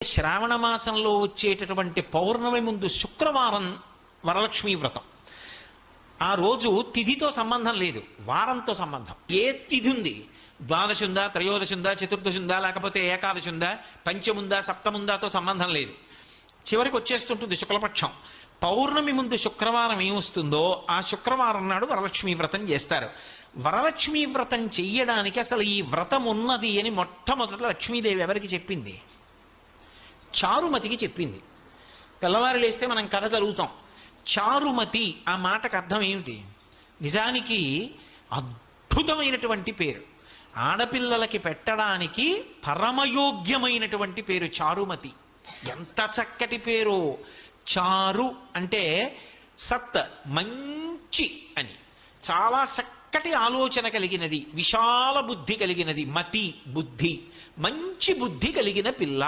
శ్రావణ మాసంలో వచ్చేటటువంటి పౌర్ణమి ముందు శుక్రవారం వరలక్ష్మీ వ్రతం. ఆ రోజు తిథితో సంబంధం లేదు, వారంతో సంబంధం. ఏ తిథి ఉంది, ద్వాదశి ఉందా, త్రయోదశి ఉందా, చతుర్దశి ఉందా, లేకపోతే ఏకాదశి ఉందా, పంచముందా, సప్తముందాతో సంబంధం లేదు. చివరికి వచ్చేస్తుంటుంది శుక్లపక్షం. పౌర్ణమి ముందు శుక్రవారం ఏమొస్తుందో ఆ శుక్రవారం నాడు వరలక్ష్మీ వ్రతం చేస్తారు. వరలక్ష్మీ వ్రతం చెయ్యడానికి అసలు ఈ వ్రతం ఉన్నది అని మొట్టమొదట లక్ష్మీదేవి ఎవరికి చెప్పింది? చారుమతికి చెప్పింది. తెల్లవారు లేస్తే మనం కథ చదువుతాం. చారుమతి ఆ మాటకు అర్థం ఏమిటి? నిజానికి అద్భుతమైనటువంటి పేరు, ఆడపిల్లలకి పెట్టడానికి పరమయోగ్యమైనటువంటి పేరు చారుమతి. ఎంత చక్కటి పేరు! చారు అంటే సత్, మంచి అని. చాలా చక్కటి ఆలోచన కలిగినది, విశాల బుద్ధి కలిగినది. మతి బుద్ధి, మంచి బుద్ధి కలిగిన పిల్ల.